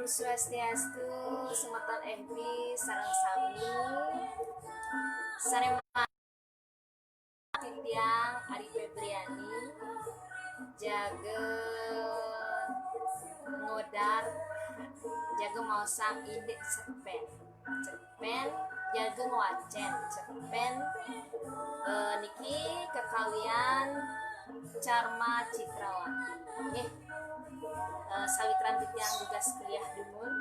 Swastiastu, Semeton FB, sareng sami sarema Titiang Ari Febriani jaga ngodar jaga mausang ide cepen jaga ngwacen cepen niki kekawian Carma Citrawati sawitran titiang tugas kuliah dumun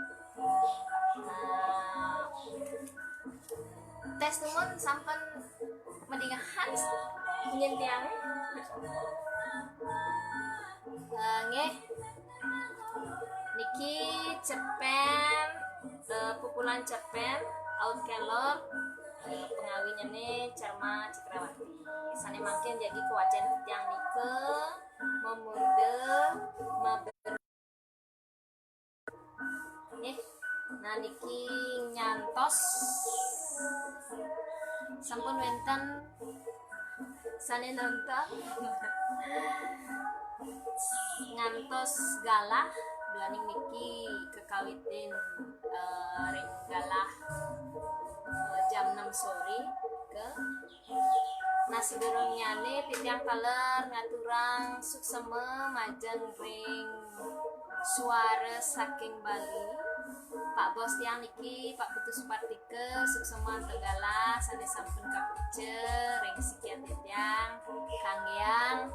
tes dumun sampen mendingahan ingin tiang nggih niki cepen pukulan cepen out kelor pengawinya nih Carma Citrawati sane makin jadi kewacen titiang nike memude nah niki nyantos sampun wenten sane nonton ngantos galah duaning niki kekawitin ring galah jam 6 sore ke nasi gorengnya nih titiang kaler ngaturang sukseme majeng ring suara saking Bali Pak Bos tiang niki Pak Putu Supartike sukseman Tegala sane sampun kapice ring sikian titiang kanggeang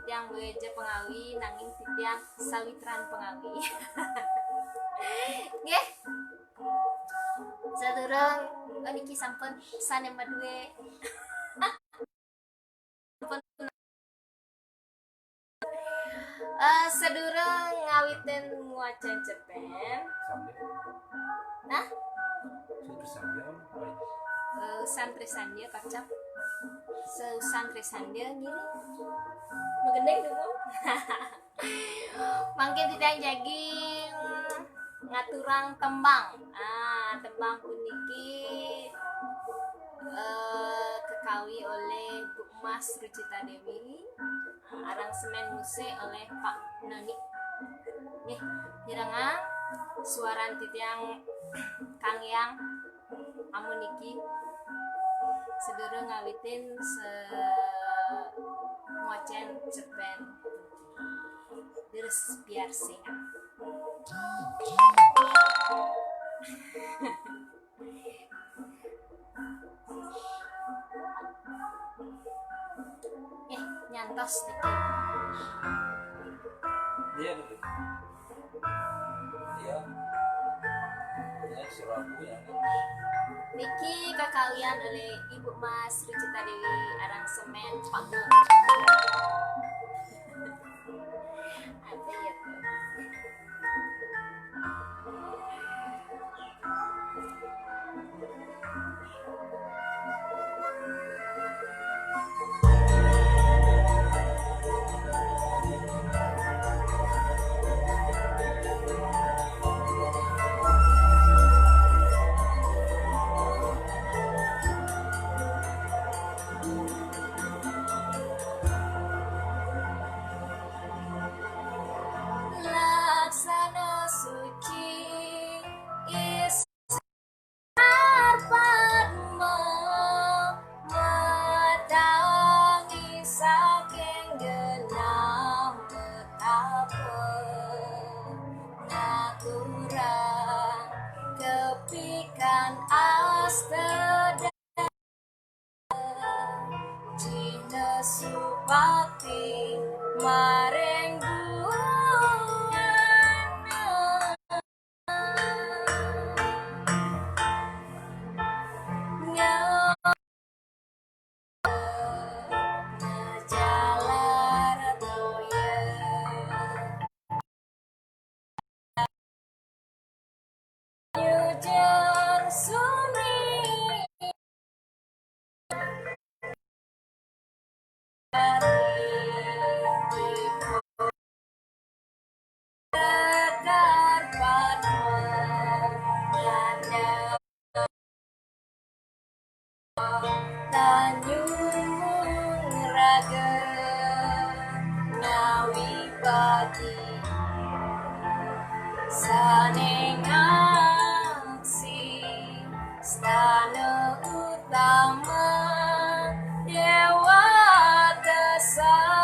titiang beje pengawi nanging titiang sawitran pengawi nggih sadurung niki sampun sane madue sedurung ngawiten nguacan cepen nah santri sandia kacap santri sandia gini mengendeng dulu mangkin tidak jaging ngaturang tembang tembang puniki kekawi oleh Bu Mas Rucita Dewi aransemen musik oleh Pak Noni nih hirangan suaran titiang Kang Yang amuniki sedurung ngawitin ngocen cepen deres biar singa nyantos dikit dia gitu iya suraku ya niki kekalian oleh Ibu Mas Rucita Dewi aransemen Pak Don ada ya Supati mareng saning aksi stana utama dewa kesami.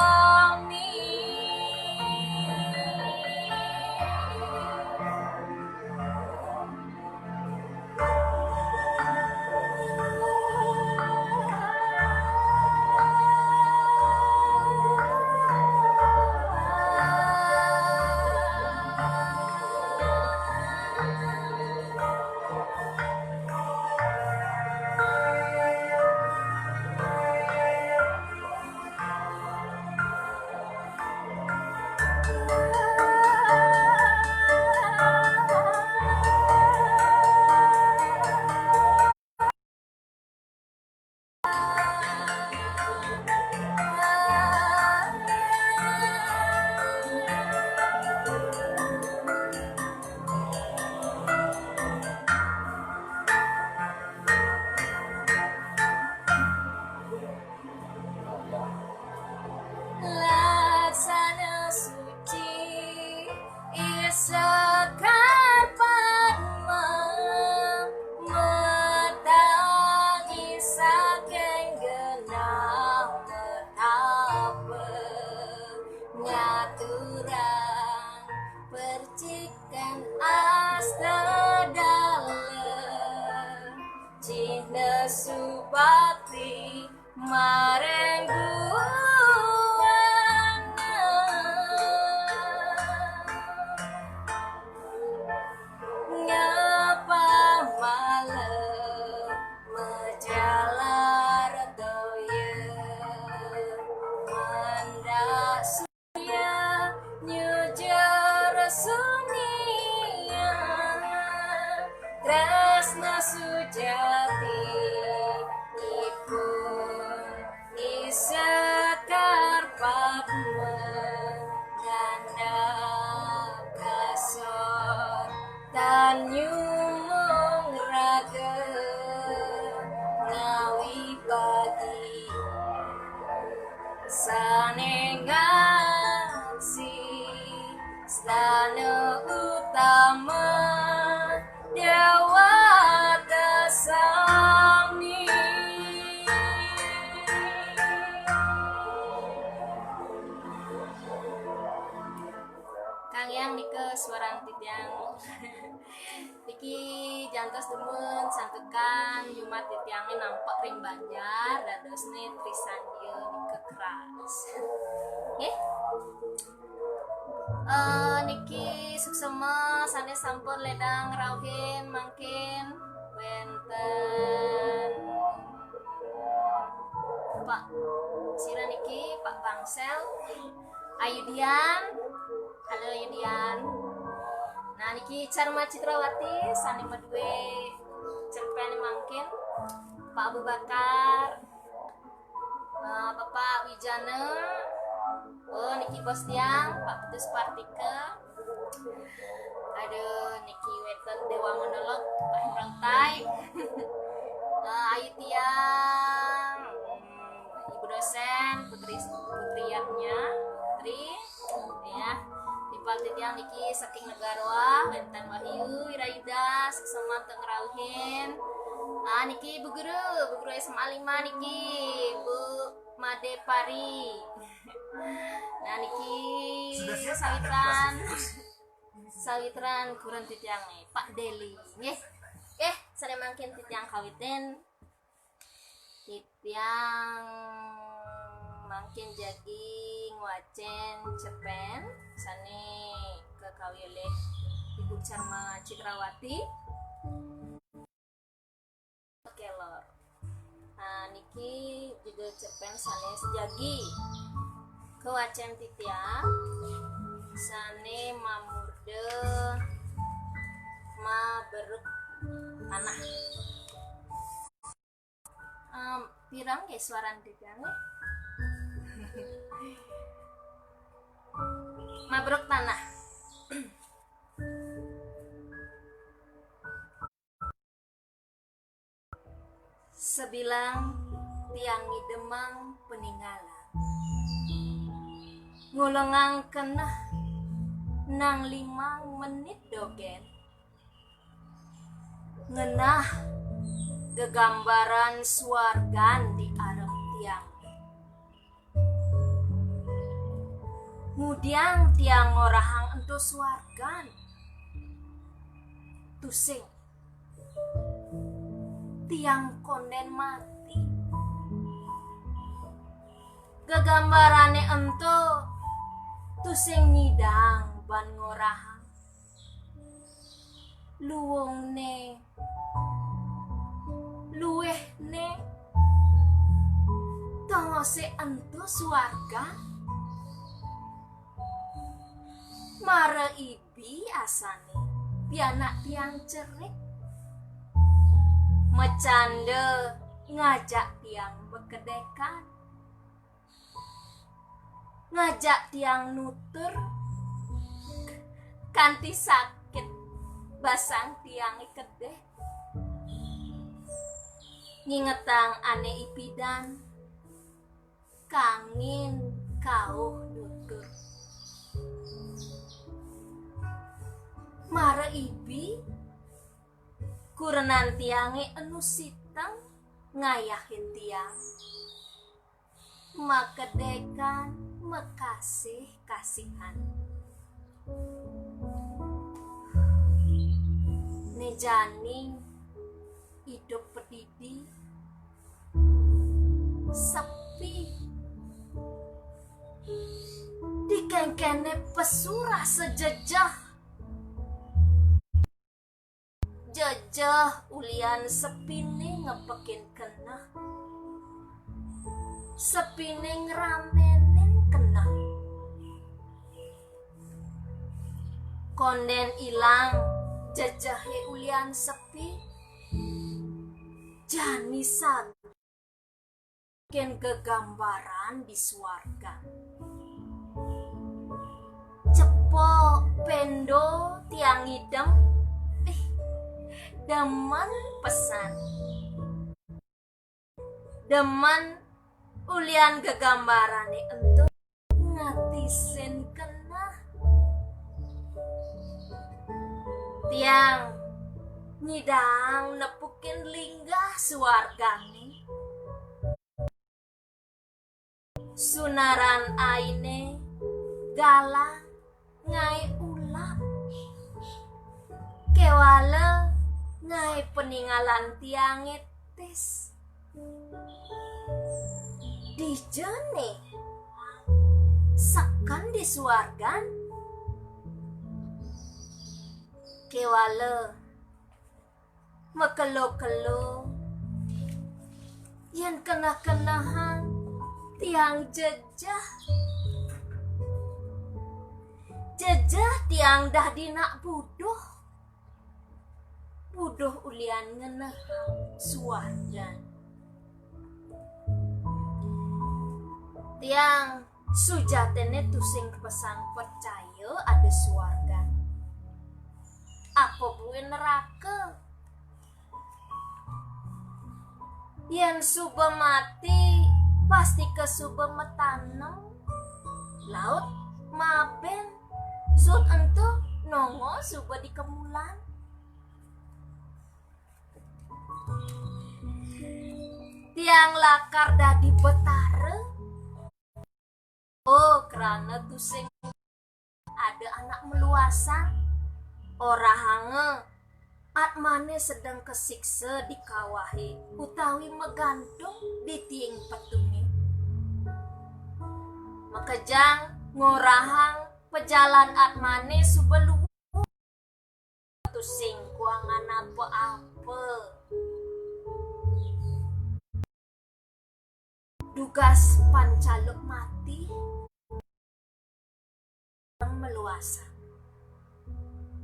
Laksana suci isekar padma metangi saking genah metapa ngaturan percikan asta dalam cina subati marenggu ngapa malam menjalar doya mandak suya nyujar sunia tresna sujati ipun isekar padma ganda kasor tan nyumung raga ngawi pagi saning aksi stana utama dewa kesami. Kang yang nike suara titiang Niki jantos demen santukan Jumat titiangnya nampak ring banjar dan dosne trisandia nike keras. Niki suksema sanes sampun ledang rauhin mangkin wenten Pak Sira niki Pak Bangsel Ayudian. Halo Ayudian. Nah niki Carma Citrawati sani madue cerpen mangkin Pak Abu Bakar, Bapak Wijana, niki bos tiang Pak Putus Partika. Aduh niki weten dewa monolog Pak Himrang Tai. Ayu tiang ibu dosen putriannya Putri ya. Tiang niki saking negara wenten Wahyu Wirayuda sama teng rauhin. Niki bu guru SMA 5 niki Bu Made Pari. Nah niki sawitran kurang titiang nih Pak Deli nggih. Sana mangkin titiang kawiten titiang mangkin jaging wacen cerpen sane kekawi oleh Ibu Carma Citrawati kelor. Nah niki juga cerpen sane sejagi kewacen titiang sane mamurde ma beruk tanah. Pirang guys suaran titiang Mabruk tanah. Sebilang tiangi demang peninggalan ngulungang kenah nang 5 menit dogen ngenah gegambaran suargan di arep tiang. Ngudiang tiang ngorahang ento suargan tusing tiang konden mati. Gegambarane ento tusing nyidang ban ngorahang luwung ne luweh ne tongose ento suarga mara ibi asane pianak tiang cerik mecande ngajak tiang bekedekan, ngajak tiang nutur kanti sakit basang tiang ikedeh ngingetang ane ipidan kangin kauh nutur mara ibi kurenan tiange enu sitang ngayahin tiang makedekan mekasih kasihan nejaning hidup pedidi sepi dikengkene pesurah sejejah jejah ulian sepine ngepekin kenah sepine ngeramenin kenah konden ilang jejahe ulian sepi jani sad ken gegambaran di suarga cepok pendo tiang idem demen pesan demen ulian gegambarane ento ngatisen kenah tiang nyidang nepukin linggah suargane sunaran aine galang ngai ulap kewala ngai peninggalan tiange tes dijene sakan di suargan kewala mekelo-kelo yang kena-kenahan tiang jejah tiang dah dinak buduh ulian ngenehang suargan tiang sujatene tusing pesan percaya ada suargan apa buin neraka yang suba mati pasti ke suba metanem laut maben zut ento nongo suba di kemulan tiang lakar dadi betare oh kerana tusing ada anak meluasa orahange atmane sedang kesiksa di kawahe utawi megantung di tiing petungi makejang ngorahang pejalan atmane subelu tusing kuangan apa-apa dugas pancaluk mati meluasa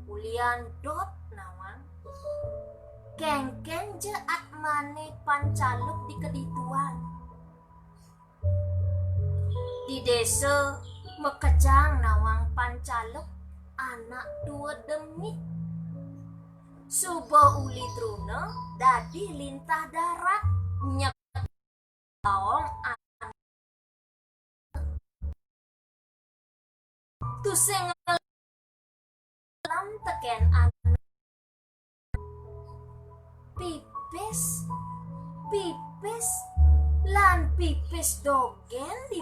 ulian dot nawang kengken je atmane pancaluk di kedituan di desa mekejang nawang pancaluk anak dua demit suba uli truna dadi lintah darat nyek taong tusing Kon teken pipis pipis lan pipis dogen di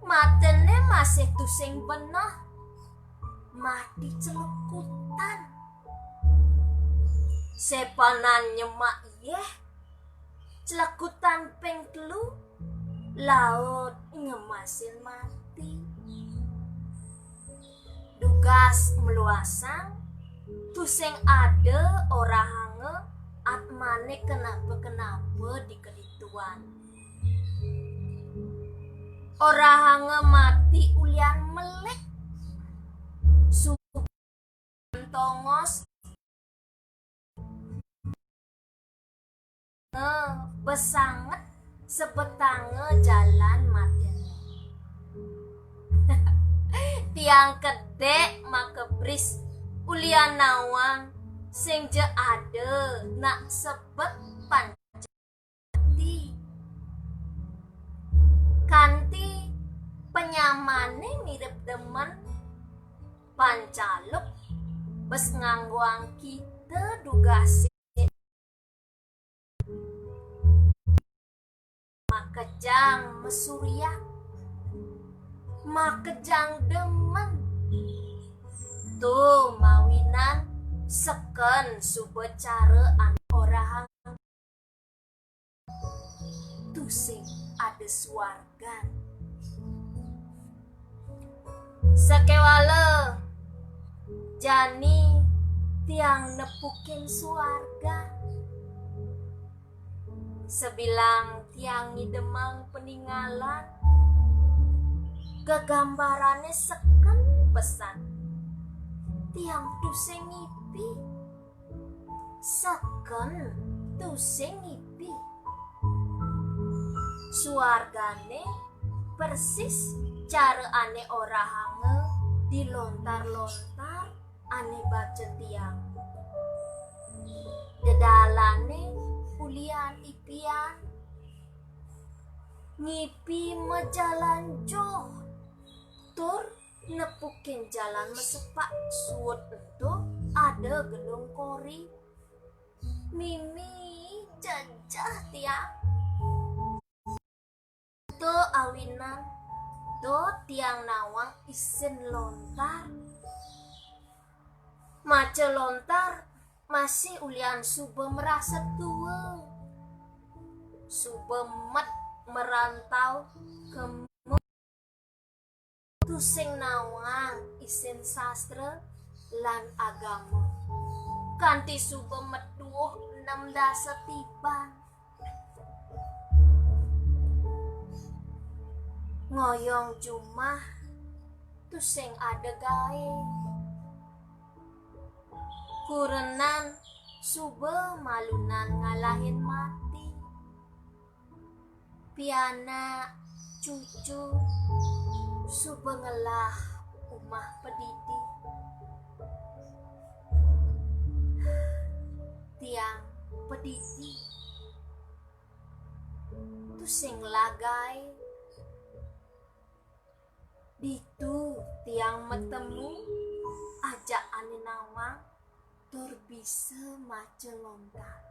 matane masih tusing benah mati celekutan sepanan nyemak yeh celekutan ping 3 laut ngemasin mati dugas meluasang tusing ada ora hange atmane kenapa di kedituan ora hange mati ulian melek tongos besanget sebetange jalan mati tiang kedek makebris ulian nawang sing je ade nak sebet pancati kanti penyamane mirip demen pancaluk bes ngangguang kita dugasi makejang mesurya makejang demen tuh mawinan seken subecara an orang tusing ada suargan sekewala jani tiang nepukin suarga sebilang tiang ngidemang peninggalan kegambarannya seken pesan tiang tusing ngipi seken tusing ngipi suargane persis cara ane ora hange dilontar-lontar ane baca tiang dedalane ulian ipian ngipi mejalan joh tur nepukin jalan mesepak suut itu ada gedung kori mimi jajah tiang to awinan to tiang nawang isin lontar mace lontar masih ulian sube merasa tua sube met merantau ke tusing nawang isin sastra lan agama kanti sube metuh 6 dasa tiban ngoyong jumah tusing ada gae kurenan sube malunan ngalahin mati piana cucu sube ngelah umah pedidi tiang pedidi tusing lagai ditu tiang metemu ajak ane nawang tur bisa mace lontar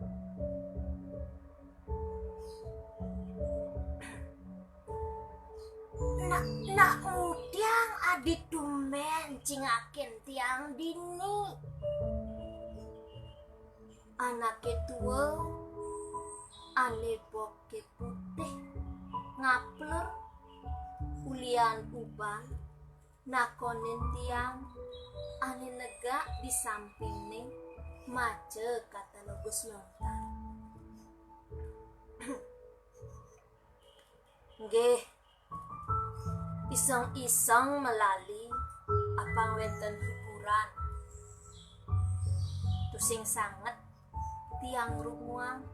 nak mudiang adit dumen cingakin tiang dini anak tua ane boke putih ngapler ulian uban nakonin tiang ane negak di samping ning mace kata logus lontar nggih iseng-iseng melali apang wenten hiburan tusing sanget tiang rumuang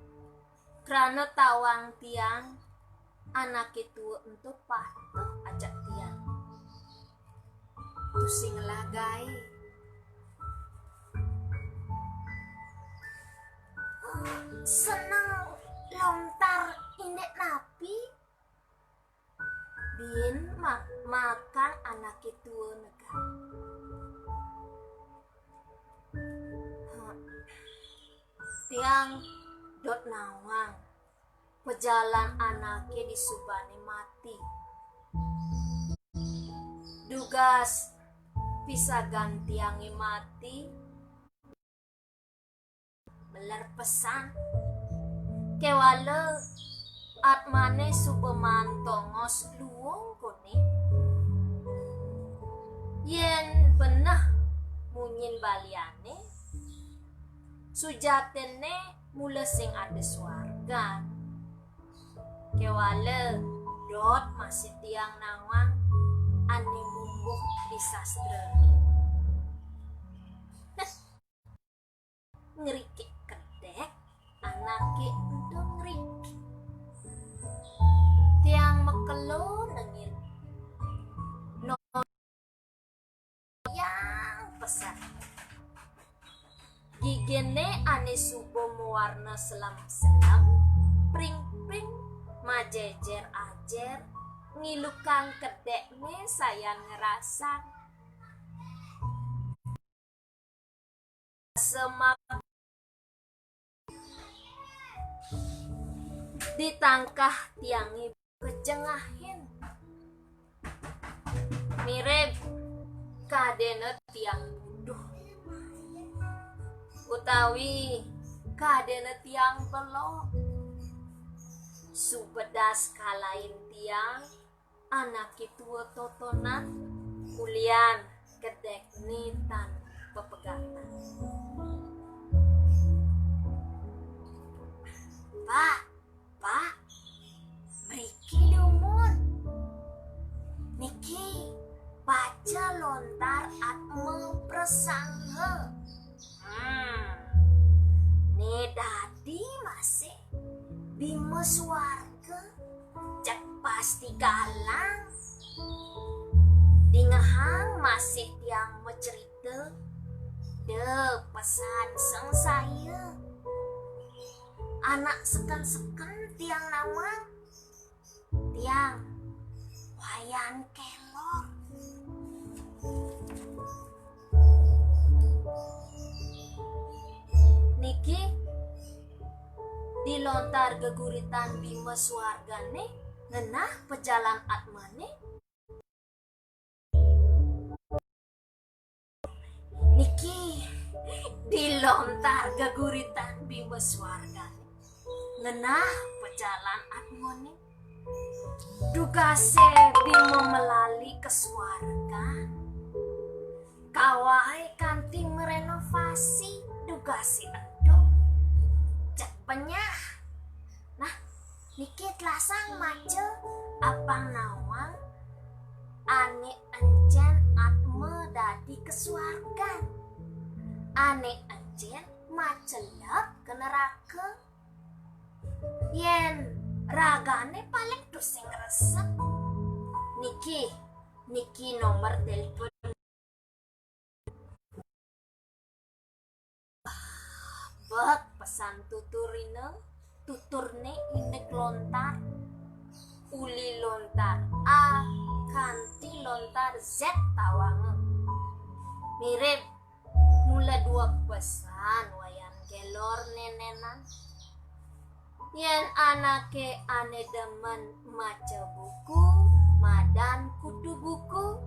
krana tawang tiang anak itu untuk patuh ajak tiang tusing lagai seneng lontar indek napi bin makan anak itu nega. Tiang dot nawang pejalan anaknya di subane mati. Dugas bisa gantiangi mati beler pesan kewale atmane subemantongos luwung kone yen benah munyin baliane sujatene mula sing ada swarga kewale dot masih tiang nawang ane mumbuh di sastra ngerikik kedek anake itu ngerikik tiang mekelo nengin no yang pesan gigene ane subo mewarna selam-selam pring-pring majejer ajer ngilukan kedekne saya ngerasa semak ditangkah tiangi kejengahin mirip kadene tiang buduh utawi kadene tiang belok subedas kalain tiang anak itu totonan kulian kedek nitan pepegatan Pak, mriki lumun. Niki baca lontar atme presanghe. Nih dadi masih bimes warga cek pasti galang. Dingahang masih tiang mencerita de pesan sang saya. Anak seken-seken tiang nawang tiang wayan kelor niki dilontar geguritan bimes wargane ngenah pejalan atmane niki dilontar geguritan bimes wargane ngenah pejalan atmone dugase bimo melali kesuarga kawai kanti merenovasi dugase endo cek penyah nah niki telasang mace apang nawang ane encen atme dadi kesuarga ane encen macelep ke neraka yen ragane paling tusing resep niki nomor telepon bet pesan tuturne indek lontar uli lontar A kanti lontar Z tawange mirip mula dua pesan wayan kelor nenenan yen anake ane demen maca buku madan kudu buku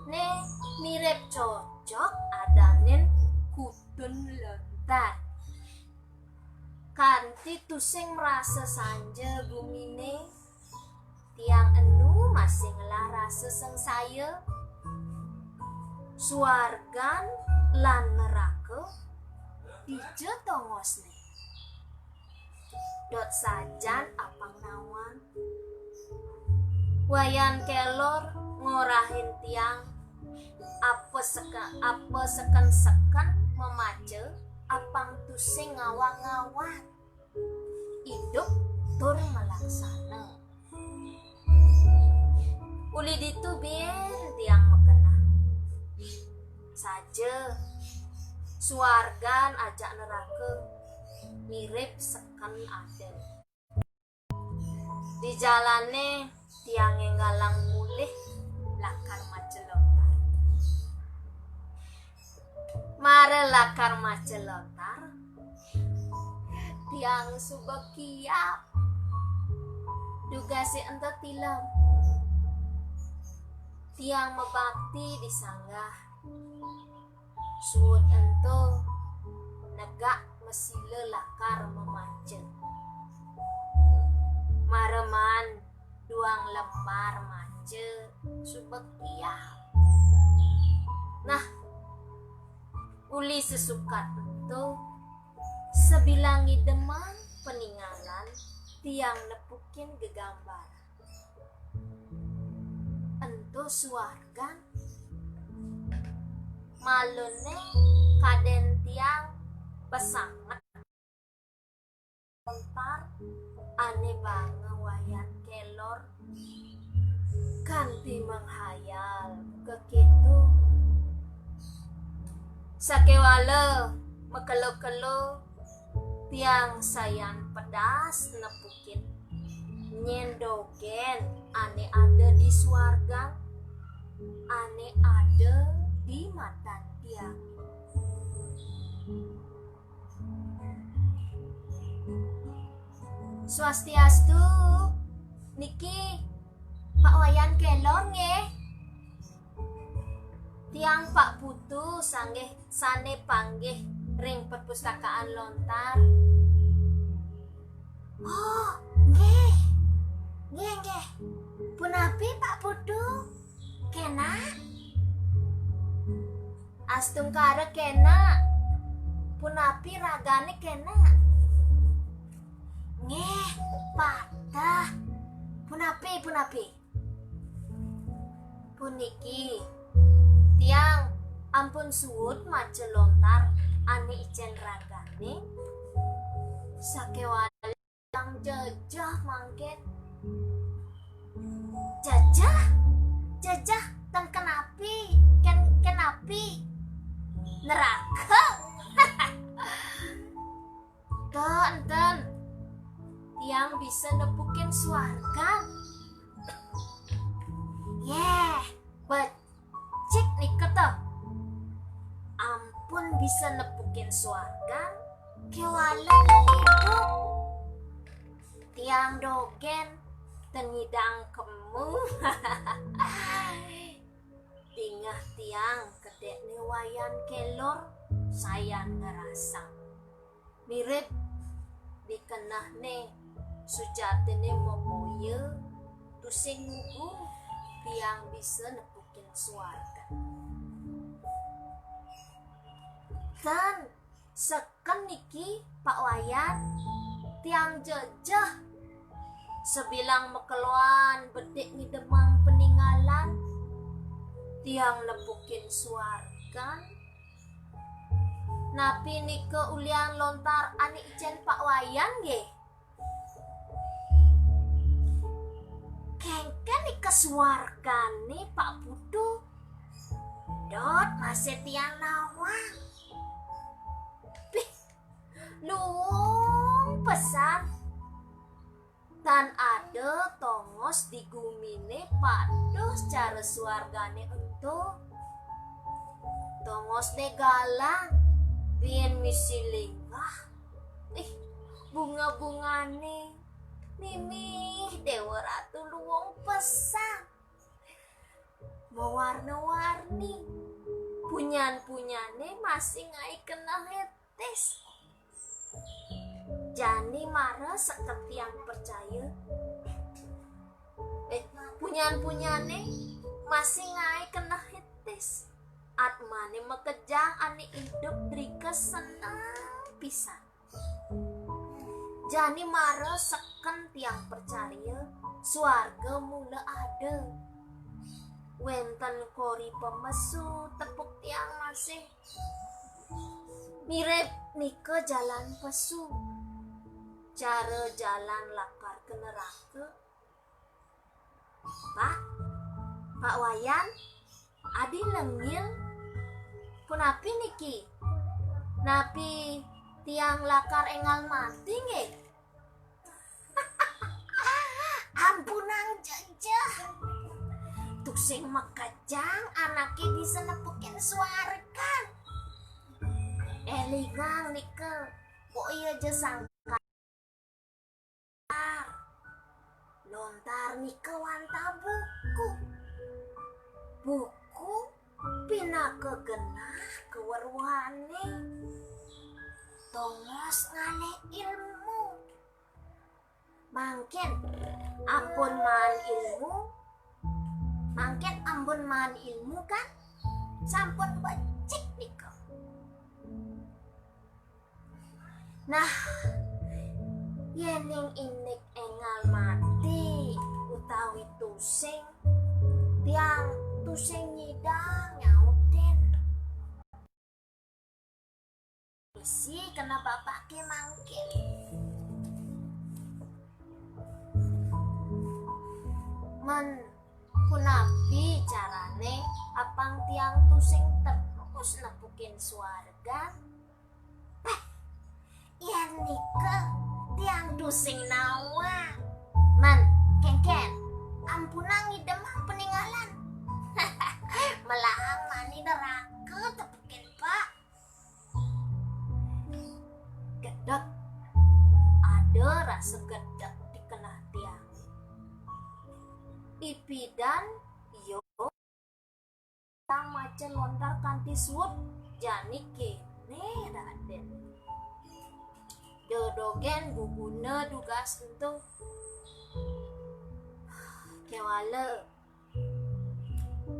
ne mirip cocok adanin kudun lontar kanti tusing merasa sanja bumine tiang enu masih ngelah rasa sang saya suargan lan neraka dije tongosne dot sajan apang nawan wayan kelor ngorahin tiang apa seken memace apang tusing ngawang-ngawang hidup tur melaksana uli ditu bien tiang mekena saja suargan ajak neraka mirip seken aden Di jalane tiang enggalang mulih lakar macelontar. Mare lakar macelontar. Tiang subekiap. Duga si ento tilam. Tiang mebakti disanggah. Suut ento negak mesile lakar memacet. Mareman duang lembar mace subekiap. Nah, uli sesukat itu sebilangi demang peninggalan tiang nepukin gegambar. Ento suargan malone kaden tiang besangat entar ane bange wayat kelor kanti menghayal kekitu sakewale mekelo-kelo tiang sayan pedas nepukin nyendogen ane ada di suarga ane ada di mata tiang. Swastiastu niki Pak Wayan kelor nggih. Tiang Pak Putu sanggih sane panggih ring perpustakaan lontar. Oh, nggih. Nggih. Punapi Pak Putu? Kena? Astung kare kena. Punapi ragane kena? Nggih, patah. Punapi. Puniki tiang ampun suut mace lontar ane icen ragane sakewali yang jajah mangket. Jajah tan kenapi kenapi neraka. Enten tiang bisa nepukin suarga. Becik nih kata. Ampun bisa nepukin suarga kewalan hidup. Tiang dogen tenidang kemu. Tingah tiang kedek newayan kelor sayan ngerasa mirip dikenah ne sujatene momoye tusing ngugu tiang bisa nepukin suarga. Kan seken niki Pak Wayan tiang jejah sebilang mekeluan bedek ni demang peninggalan tiang nepukin suargan. Napi nike ulian lontar ani icen Pak Wayan nggih. Kengken nike suargane Pak Putu. Dot masih tiang nawang. Luung pesan tan ada tongos di gumine paduh cara suargane untuk tongos de galang bien misilingah bunga-bungane mimih dewa ratu luung pesan mewarna-warni punyan-punyane masih ngai kena hetes. Jani marah seket yang percaya. Punyan-punyane masih ngai kena hitis. Atmane mekejang ane hidup drika senang pisan. Jani marah seken tiang percaya. Suarga mula ada. Wenten kori pemesu tepuk tiang masih. Mirip nike jalan pesu. Cara jalan lakar ke neraka. Pak Wayan, adi lengil. Punapi niki? Napi tiang lakar engal mati nggih? Ampunang jajah. Tusing makajang anaknya bisa nepukin suarakan. Eligang nikel. Kok iya aja sangka. Lontar nikel wanta buku. Buku pinakegenah keweruhane. Tongos ngale ilmu. Mangken ampun man ilmu. Mangken ampun man ilmu kan. Sampun becik nikel. Nah, yening inik engal mati utawi tusing tiang tusing nyidang nyauten isi kena bapak ke mangkil men punapi carane apang tiang tusing terus nepukin suarga yan nikel tiang tusing nawa man ken ampunang idemang peninggalan melang mani neraka tepukin pak gedek ada rasa gedek di kenah tiang ipidan yo tang macan lontar kanti suut jani kene raden dodogen guguna dugas tentu kewala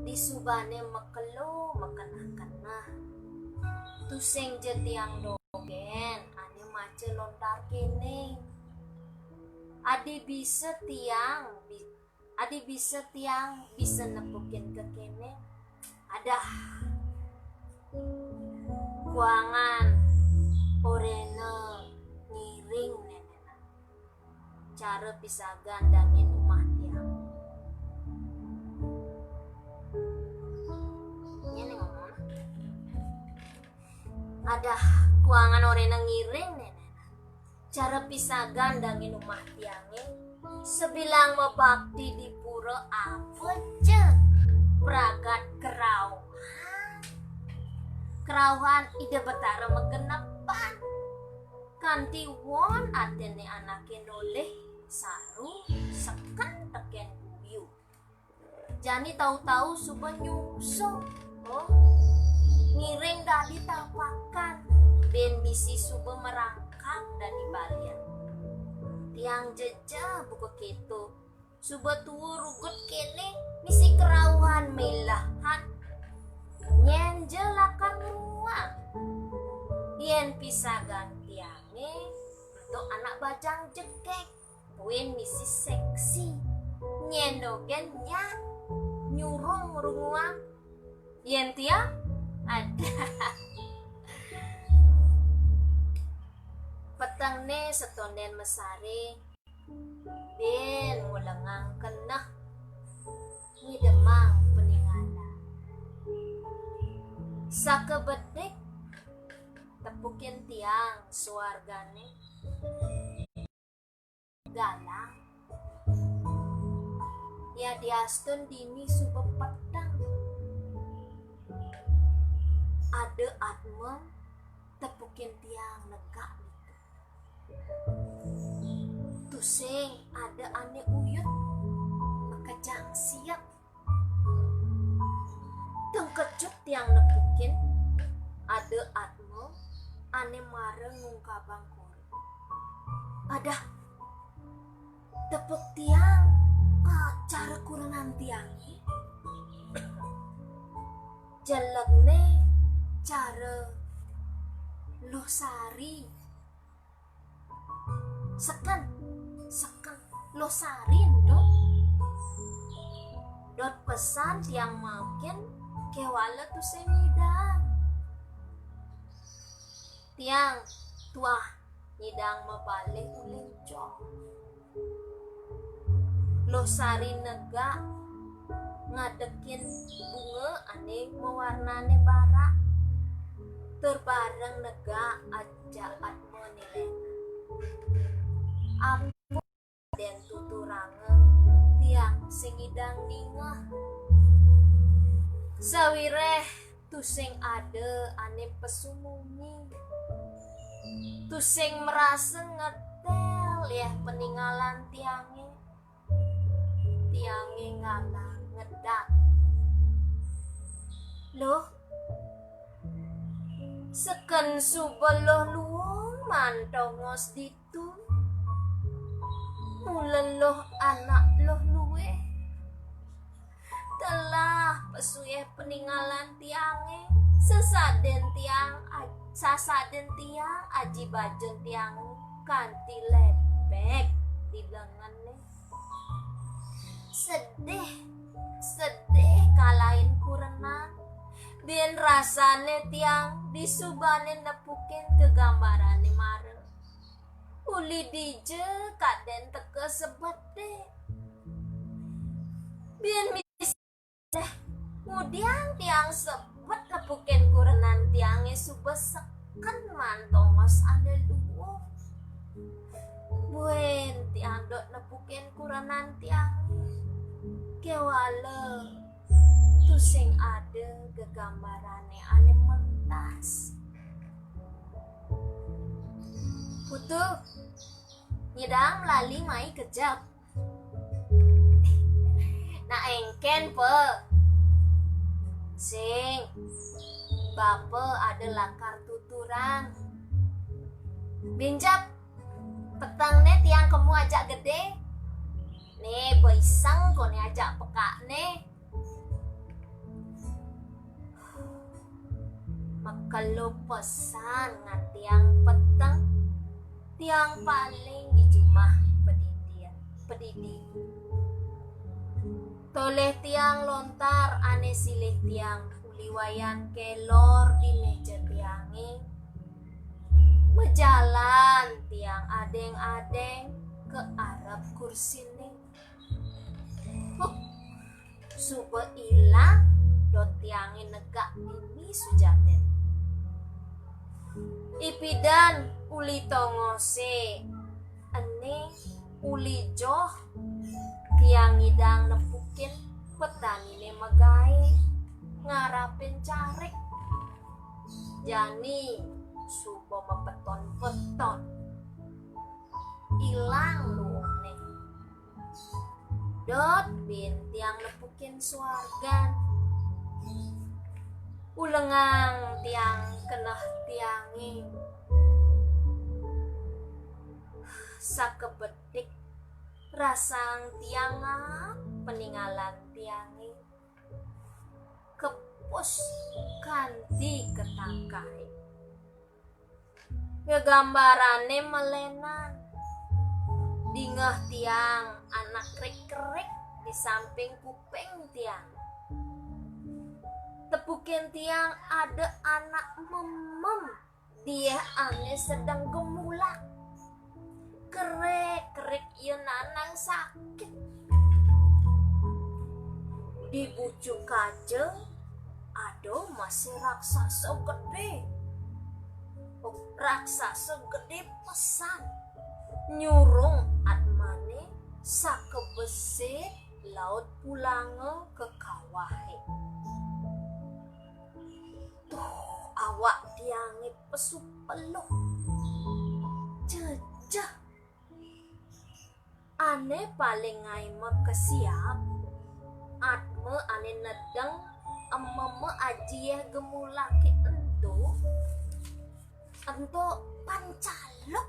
disubane mekelo mekenah-kenah tusing jetiang dogen ane mace lontar kene adi bisa tiang bisa nepukin ke kene ada kuangan orena ngiring nenena cara bisa gandangin rumah tiang ini ngomong ada kuangan orena ngiring nenena cara bisa gandangin rumah tiangnya sebilang mebakti di pura apa je pragat kerauhan ide betara megenepan kanti won atene anake noleh saru seken teken guyu jani tahu-tahu suba nyuso ngiring dali tapakan ben misi suba merangkak dan balian tiang jejah buka keto suba tuwa rugut kene misi kerauhan melahan nyen jelakan ruang yen pisagan tiange untuk anak bajang jekek wen misi seksi nyen dogen nya nyurung runguang yen tiang ada petangne setonden mesare ben ngulengang kenah ngidemang peninggalan sakebedek tepukin tiang suargane galang ya diastun dini suba petang ada atma tepukin tiang negak tusing ada ane uyut kejang siap tengkejut tiang nepukin ada atma ane mareng ngungkabang kore ada tepuk tiang cara kurenan tiangi jelegne cara losari seken losarin dot pesan tiang makin kewala tu semidang tiang tuah nyidang mabalik ulencong losari nega ngadekin bunga ane mewarnane bara terbareng nega aja atmo nilai ampun den tuturangen sing idang ningah. Sawireh tu sing ade ane pesumungi. Tu sing merasa ngetel ya peninggalan tiange. Tiange ngalah ngedak. Loh, seken subeloh luong mantongos ditu. Muleloh anak loh luwe. Telah pesuyeh peninggalan tiange. Sasaden tiang aji bajen tiang kanti lepek di lengannya. Sedih kalahin kurenan. Bien rasane tiang disubane nepukin kegambarane mare. Uli dije kaden teke sebet deh. Bien misah kemudian tiang sebet nepukin kurenan tiange subeseken mantongos ane luwo. Buen tiang dok nepukin kurenan tiange. Kewale tu sing ada gegambarane ane mentas. Putu nyedang lali mai kejap. Nah engken pe sing bape ada lakar tuturang. Binjap petang ne tiang kamu ajak gede. Nih boisang ko ne ajak peka ne. Kalau pesan ngatiang petang tiang paling di jumah pedidi. Toleh tiang lontar ane silih tiang uliwayan kelor di meja tiange. Mejalan tiang adeng-adeng ke arah kursi nih. Suba ilang dot tiange negak ini sujaten. Ipidan uli tongose ane uli joh tiang idang nepukin petanine magae ngarapin carik. Jani suba mepeton-peton ilang luone. Dot bin tiang nepukin suargan. Ulengang tiang kenah tiangi. Sakebedik rasang tiangah peninggalan tiangi. Kepus kanti ketangkai. Ngegambarane melenan. Dingah tiang anak krik-krik di samping kuping tiang. Tepukin tiang ada anak memem. Dia ane sedang gemulak. Kerik-kerik ieu nanang sakit. Di bujuk aja ado masih raksasa gede. Raksasa gede pesan nyurung atmane sakebesit laut pulange ke kawahe. Tuh awak tiange pesu peluh jejah. Ane paling ngaima kesiap atme ane nedeng ememe ajieh gemulake ento pancalok.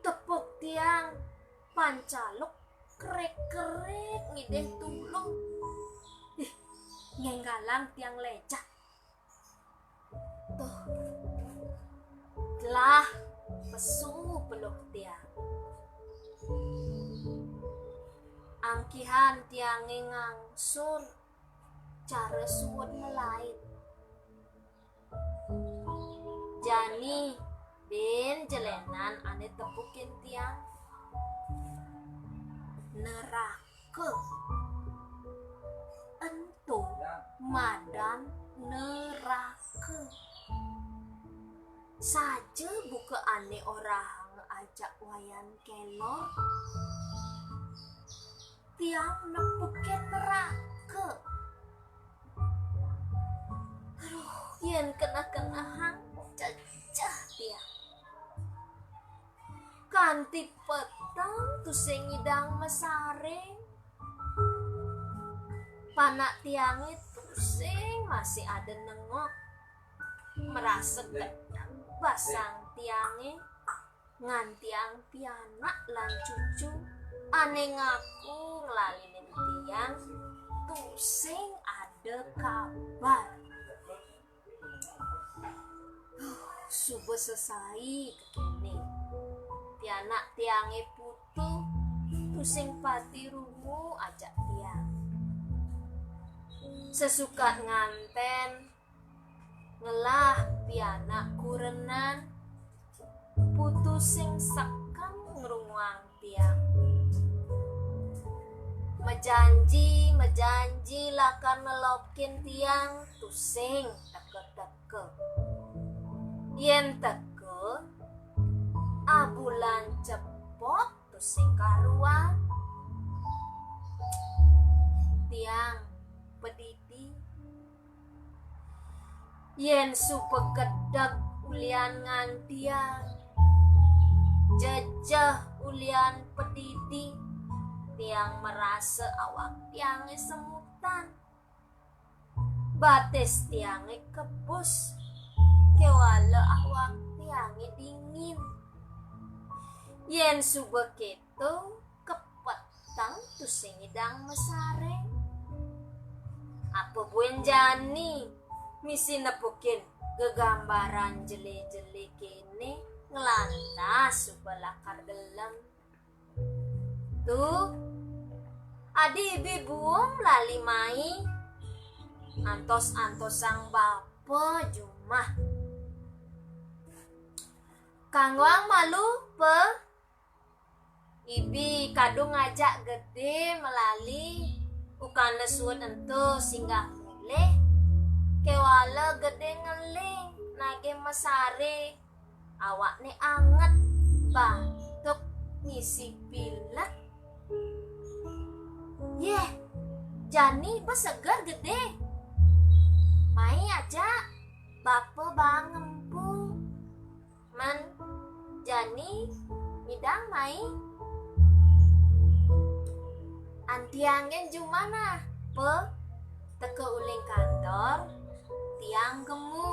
Tepuk tiang pancalok kerek-kerek ngideh tulung. Ngenggalang tiang lecak. Tuh telah pesu peluk tiang. Angkihan tiang ngangsur cara suwun lain. Jani bin jelenan ane tepukin tiang. Neraka entu madan neraka. Saja buka ane orang ajak wayan kelor. tiang nepukin neraka. Aduh, yen kena hang cacah tiang. Kanti petang tu sing ngidang mesareng. Panak tiang itu sing masih ada nengok. Merasa gedang basang tiange. Ngan tiang pianak lan cucu. Ane ngaku ngelalinin tiang. Tu sing ada kabar. Subuh selesai kekini. Pianak tiange putu. Tu sing pati rungu ajak tiang. Sesukat nganten ngelah pianak kurenan putu sing sakam ngerunguang tiang. Mejanji lakan melokin tiang tu sing teke-teke. Yen teke abulan cepot tu sing karuan. Tiang pedidi yen supegedag ulian ngan tiang. Jejah ulian pedidi tiang merasa awak tiange semutan. Bates tiange kebus kewala awak tiange dingin. Yen subuh keto kepetang tu sing ngidang mesareng. Apa buen jani misi nepukin gegambaran jele-jele kene ngelantas subelakar gelem. Tuh adi ibi buom lali mai antos-antos sang bapa jumah. Kangwang malu pe ibi kadung ngajak gede melali ukana suat ento singgah muleh kewala gede ngeling nage mesare awak ne anget batuk ngisi pilek. Yeh jani besegar gede mai aja bapa bangempu man jani midang mai antiangen jumana pe teke uling kantor tiang gemu.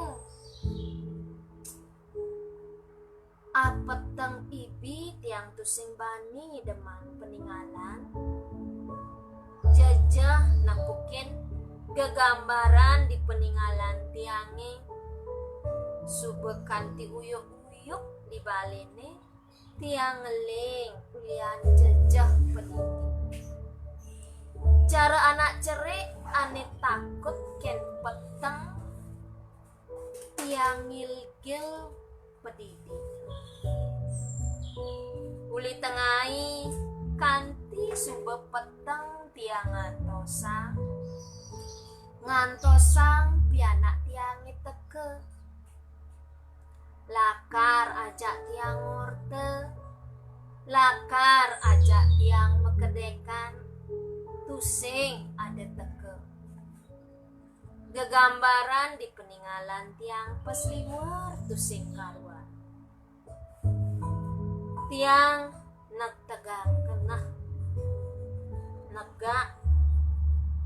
Apeteng ibi tiang tusing bani deman peninggalan. Jejah napukin gegambaran di peninggalan tiange. Subek kanti uyuk-uyuk di balene tiang ngeling ulian jejah peniti. Cara anak cerik ane takut ken peteng tiang ngilgil pedidi. Uli tengai kanti sube peteng tiang ngantosang pianak tiang teke. Lakar ajak tiang ngorte, lakar ajak tiang mekedekan, tusing ada teke. Gegambaran di peninggalan tiang pesliwar tusing karuan. Tiang nak tegak kenah, negak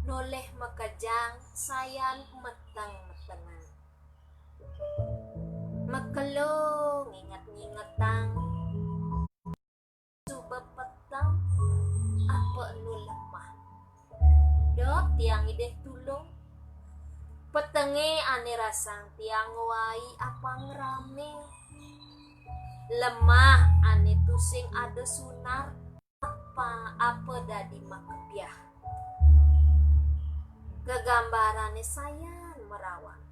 noleh makajang sayan metang-metengan. Mekelong ingat-ingatang suba petang apa nu lemah. Dok tiang ideh tulung petenge ane rasang tiang wai apa ngerame. Lemah ane tusing ada sunar apa dadi makepiah. Kegambarane sayan merawat.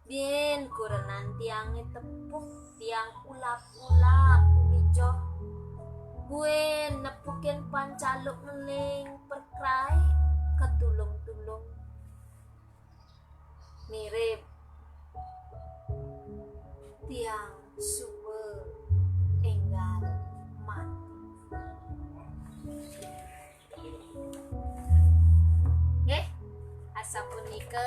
Bien kurenan tiange tepuk tiang ulap-ulap umijoh. Gue nepukin pancaluk ngeling perkrai ketulung-tulung. Mirip tiang suwe enggal mati. sapunika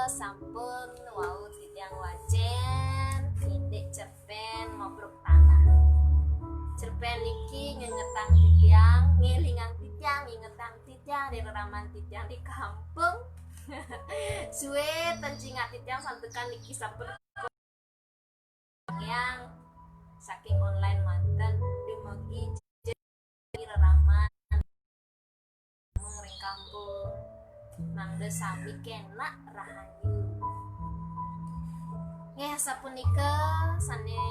sampun wau titiang wajen indek cerpen ngobrol tanah. Cerpen iki ngengetang titiang, ngelingang titiang, ngingetang titiang di reraman titiang di kampung. Suwe tencingat titiang santekan iki sampun yang saking online manten dimogi reraman ring kampung mangga sami kenak rahayu nggih sapunika sane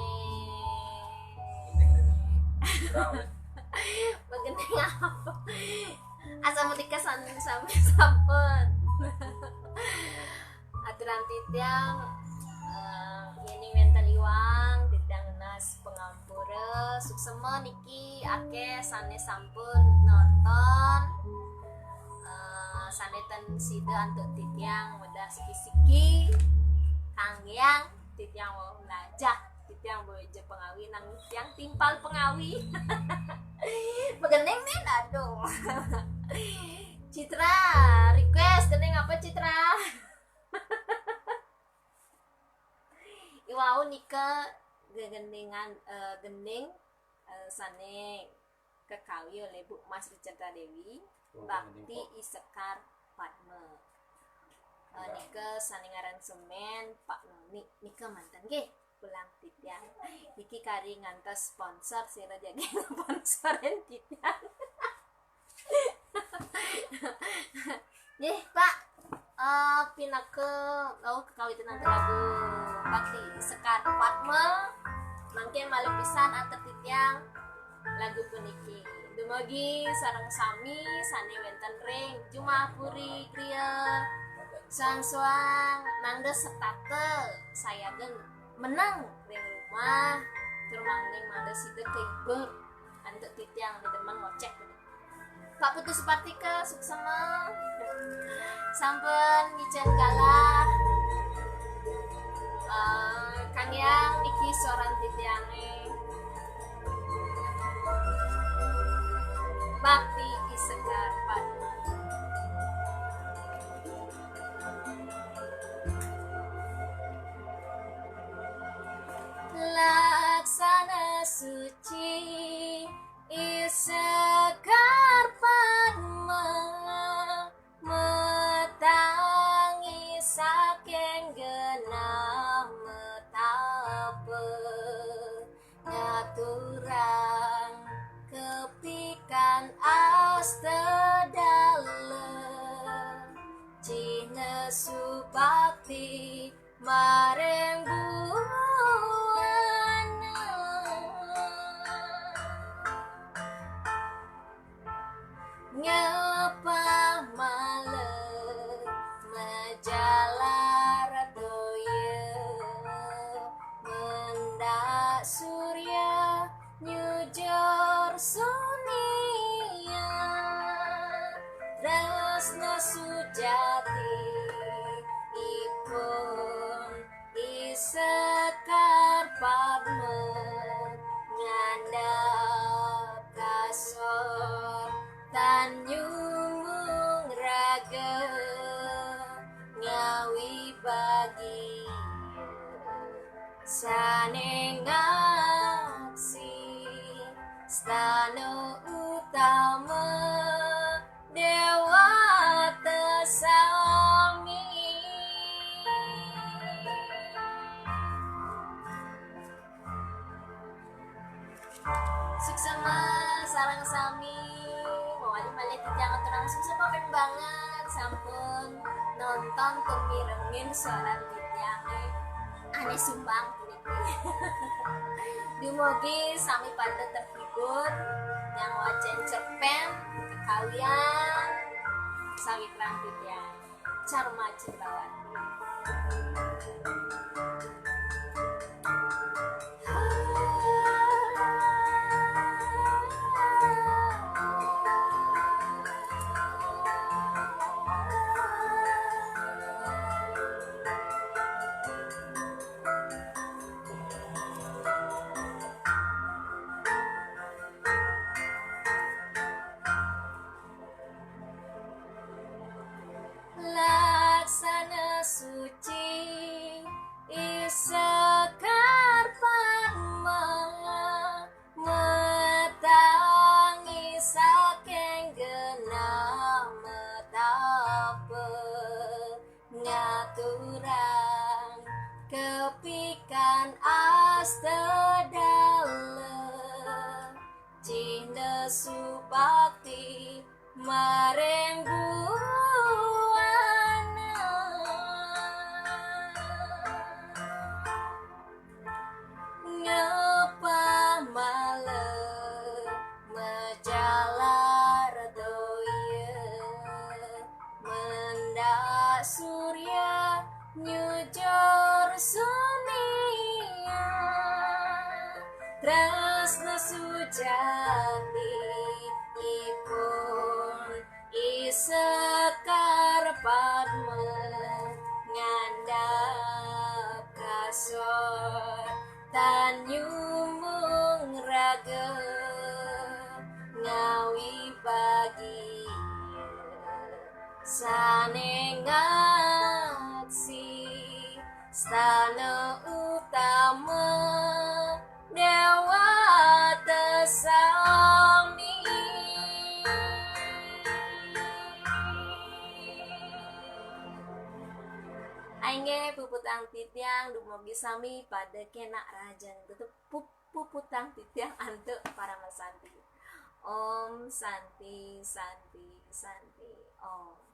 begeneng apa asa menika sami sampun aturan titiang ini wenten iwang titiang nas pengampura suksema niki akeh sane sampun nonton sane ten sida antuk titiang wedah siki-siki kangyang titiang wau najah titiang bojo pengawi nang titiang timpal pengawi begeneng nih aduh Citra request geneng apa Citra iwau nika gegendengan gening sane kekawi oleh Bu Mas Riceta Dewi Bakti Isekar Padma nika sane ngaransemen Pak Noni nika mantan nggih pulang titiang iki kari ngantos sponsor sira jage sponsorin titiang nggih Pak pinake kekawitan antara lagu Bakti Sekar Padma mangke malih pisan antar titiang lagu puniki dumugi sareng sami sane wenten ring Jumapuri kriya suang-suang mangga setate sayagen menang ring rumah turmangning mangga sida keiber antuk titiang di demen ngocek Pak Putu Supartika suksema sampun ngijen galah Kang Yang niki soran titiange Bakti Isekar Padma laksana suci Isekar Padma metangi saking genah metapa ngaturang kepikan astedalem cina subakti mareng ngapa malam majalar doya mendak surya nyujur sunia tresno sujati ipun Isekar Padma ngandap kasor tanyung raga ngawi bagi sane ngaksi stano utama dewa tesami suksema sarang sami mawali malit jangan terang suksema ben banget sampun nonton kemirengin soalan titiange aneh sumbang puniki dumugi sami pada terhibur yang wajan cerpen kekawian sawi kerang titiang Carma Cindrawati la marengguana ngapa malam majalar doya mendak surya nyujur sunia tresna sujati ipun isekar padma ngandap kasor tanyumung raga ngawi bagi sanengat si stana utama dewa tesami Ainge puputang titiang dumogi sami pada kena rajan tutup puputang titiang ante para masanti Om Santi Santi Santi Om